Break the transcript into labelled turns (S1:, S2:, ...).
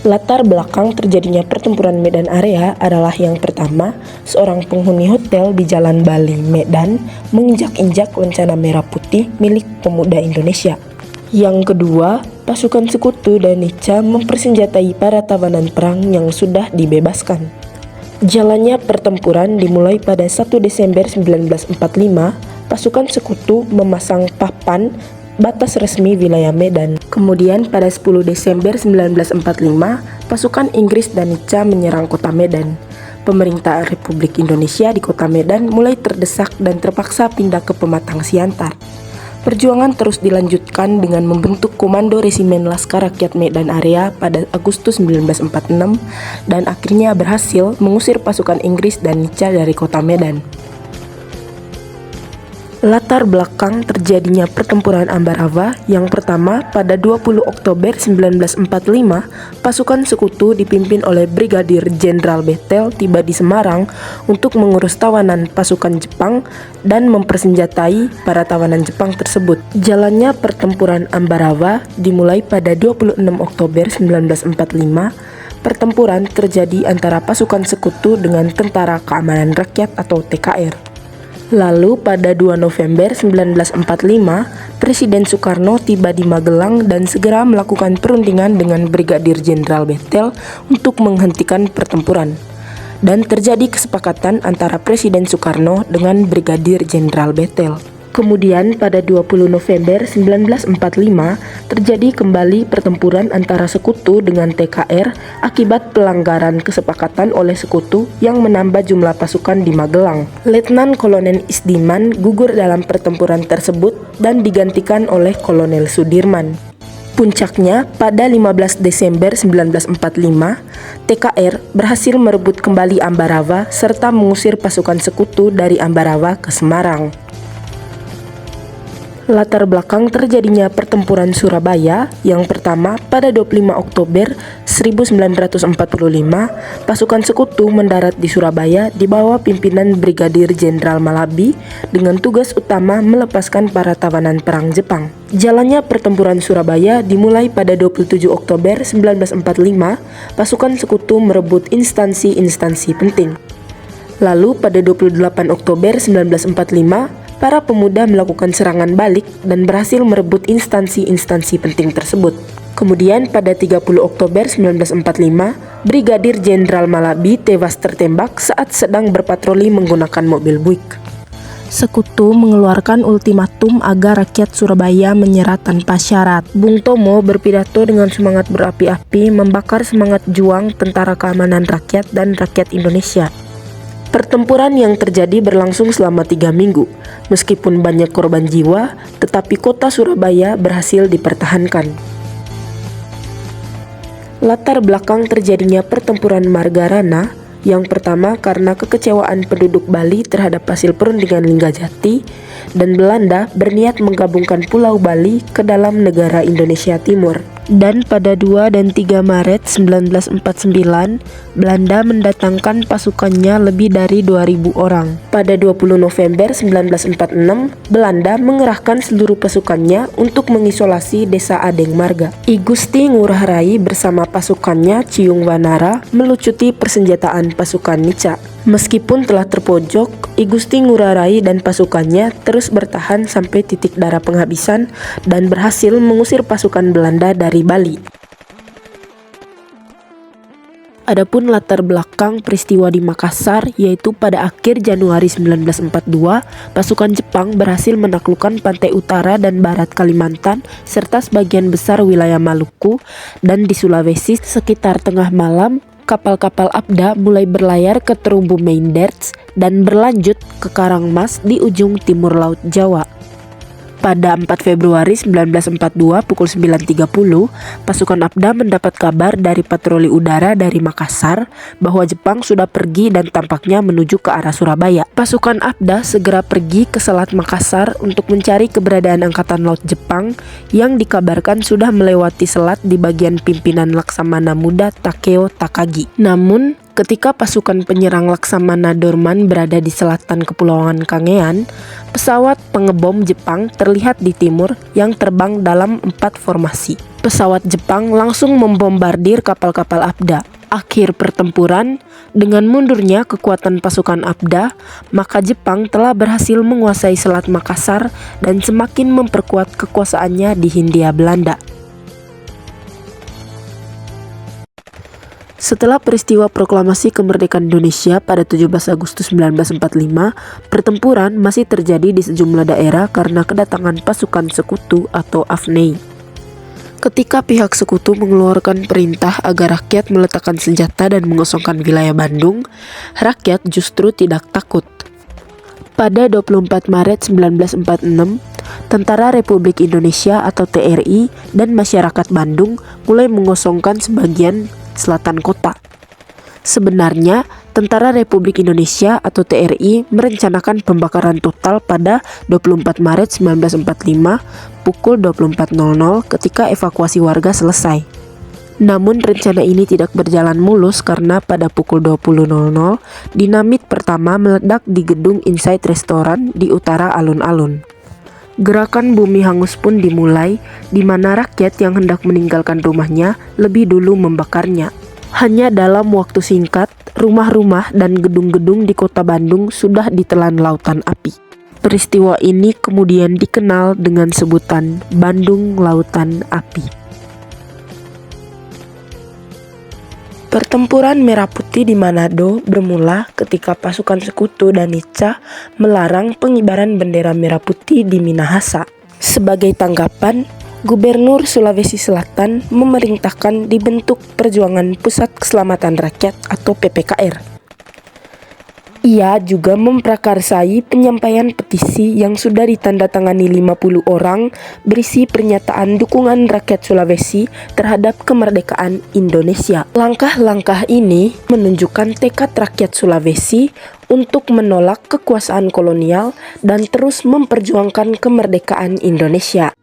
S1: Latar belakang terjadinya pertempuran Medan Area adalah yang pertama, seorang penghuni hotel di Jalan Bali, Medan, menginjak-injak lencana merah putih milik pemuda Indonesia. Yang kedua, pasukan sekutu dan Nica mempersenjatai para tawanan perang yang sudah dibebaskan. Jalannya pertempuran dimulai pada 1 Desember 1945, pasukan sekutu memasang papan batas resmi wilayah Medan. Kemudian pada 10 Desember 1945, pasukan Inggris dan Nica menyerang kota Medan. Pemerintah Republik Indonesia di kota Medan mulai terdesak dan terpaksa pindah ke Pematang Siantar. Perjuangan terus dilanjutkan dengan membentuk Komando Resimen Laskar Rakyat Medan Area pada Agustus 1946 dan akhirnya berhasil mengusir pasukan Inggris dan Nica dari kota Medan. Latar belakang terjadinya pertempuran Ambarawa yang pertama pada 20 Oktober 1945, pasukan sekutu dipimpin oleh Brigadir Jenderal Bethel tiba di Semarang untuk mengurus tawanan pasukan Jepang dan mempersenjatai para tawanan Jepang tersebut. Jalannya pertempuran Ambarawa dimulai pada 26 Oktober 1945. Pertempuran terjadi antara pasukan sekutu dengan Tentara Keamanan Rakyat atau TKR. Lalu pada 2 November 1945, Presiden Soekarno tiba di Magelang dan segera melakukan perundingan dengan Brigadir Jenderal Bethel untuk menghentikan pertempuran. Dan terjadi kesepakatan antara Presiden Soekarno dengan Brigadir Jenderal Bethel. Kemudian pada 20 November 1945 terjadi kembali pertempuran antara sekutu dengan TKR akibat pelanggaran kesepakatan oleh sekutu yang menambah jumlah pasukan di Magelang. Letnan Kolonel Isdiman gugur dalam pertempuran tersebut dan digantikan oleh Kolonel Sudirman. Puncaknya pada 15 Desember 1945, TKR berhasil merebut kembali Ambarawa serta mengusir pasukan sekutu dari Ambarawa ke Semarang. Latar belakang terjadinya pertempuran Surabaya yang pertama pada 25 Oktober 1945, pasukan sekutu mendarat di Surabaya di bawah pimpinan Brigadir Jenderal Malabi dengan tugas utama melepaskan para tawanan perang Jepang. Jalannya pertempuran Surabaya dimulai pada 27 Oktober 1945, pasukan sekutu merebut instansi-instansi penting. Lalu pada 28 Oktober 1945, para pemuda melakukan serangan balik dan berhasil merebut instansi-instansi penting tersebut. Kemudian pada 30 Oktober 1945, Brigadir Jenderal Malabi tewas tertembak saat sedang berpatroli menggunakan mobil Buick. Sekutu mengeluarkan ultimatum agar rakyat Surabaya menyerah tanpa syarat. Bung Tomo berpidato dengan semangat berapi-api membakar semangat juang Tentara Keamanan Rakyat dan rakyat Indonesia. Pertempuran yang terjadi berlangsung selama 3 minggu. Meskipun banyak korban jiwa, tetapi kota Surabaya berhasil dipertahankan. Latar belakang terjadinya pertempuran Margarana yang pertama karena kekecewaan penduduk Bali terhadap hasil perundingan Linggajati dan Belanda berniat menggabungkan Pulau Bali ke dalam negara Indonesia Timur. Dan pada 2 dan 3 Maret 1949, Belanda mendatangkan pasukannya lebih dari 2.000 orang. Pada 20 November 1946, Belanda mengerahkan seluruh pasukannya untuk mengisolasi desa Adeng Marga. I Gusti Ngurah Rai bersama pasukannya Ciung Wanara melucuti persenjataan pasukan Nica. Meskipun telah terpojok, I Gusti Ngurah Rai dan pasukannya terus bertahan sampai titik darah penghabisan dan berhasil mengusir pasukan Belanda dari Bali. Adapun latar belakang peristiwa di Makassar, yaitu pada akhir Januari 1942, pasukan Jepang berhasil menaklukkan pantai utara dan barat Kalimantan serta sebagian besar wilayah Maluku, dan di Sulawesi sekitar tengah malam kapal-kapal Abda mulai berlayar ke terumbu Mainderts dan berlanjut ke Karangmas di ujung timur Laut Jawa. Pada 4 Februari 1942 pukul 9.30, pasukan Abda mendapat kabar dari patroli udara dari Makassar bahwa Jepang sudah pergi dan tampaknya menuju ke arah Surabaya. Pasukan Abda segera pergi ke Selat Makassar untuk mencari keberadaan Angkatan Laut Jepang yang dikabarkan sudah melewati selat di bagian pimpinan Laksamana Muda Takeo Takagi. Namun, Ketika pasukan penyerang Laksamana Dorman berada di selatan Kepulauan Kangean, pesawat pengebom Jepang terlihat di timur yang terbang dalam 4 formasi. Pesawat Jepang langsung membombardir kapal-kapal Abda. Akhir pertempuran, dengan mundurnya kekuatan pasukan Abda, maka Jepang telah berhasil menguasai Selat Makassar dan semakin memperkuat kekuasaannya di Hindia Belanda. Setelah peristiwa proklamasi kemerdekaan Indonesia pada 17 Agustus 1945, pertempuran masih terjadi di sejumlah daerah karena kedatangan pasukan sekutu atau AFNI. Ketika pihak sekutu mengeluarkan perintah agar rakyat meletakkan senjata dan mengosongkan wilayah Bandung, rakyat justru tidak takut. Pada 24 Maret 1946, Tentara Republik Indonesia atau TRI dan masyarakat Bandung mulai mengosongkan sebagian selatan kota. Sebenarnya, Tentara Republik Indonesia atau TRI merencanakan pembakaran total pada 24 Maret 1945 pukul 24.00 ketika evakuasi warga selesai. Namun rencana ini tidak berjalan mulus karena pada pukul 20.00 dinamit pertama meledak di gedung Inside Restoran di utara alun-alun. Gerakan bumi hangus pun dimulai, di mana rakyat yang hendak meninggalkan rumahnya lebih dulu membakarnya. Hanya dalam waktu singkat, rumah-rumah dan gedung-gedung di kota Bandung sudah ditelan lautan api. Peristiwa ini kemudian dikenal dengan sebutan Bandung Lautan Api. Pertempuran Merah Putih di Manado bermula ketika pasukan sekutu Danica melarang pengibaran bendera merah putih di Minahasa. Sebagai tanggapan, Gubernur Sulawesi Selatan memerintahkan dibentuk Perjuangan Pusat Keselamatan Rakyat atau PPKR. Ia juga memprakarsai penyampaian petisi yang sudah ditandatangani 50 orang berisi pernyataan dukungan rakyat Sulawesi terhadap kemerdekaan Indonesia. Langkah-langkah ini menunjukkan tekad rakyat Sulawesi untuk menolak kekuasaan kolonial dan terus memperjuangkan kemerdekaan Indonesia.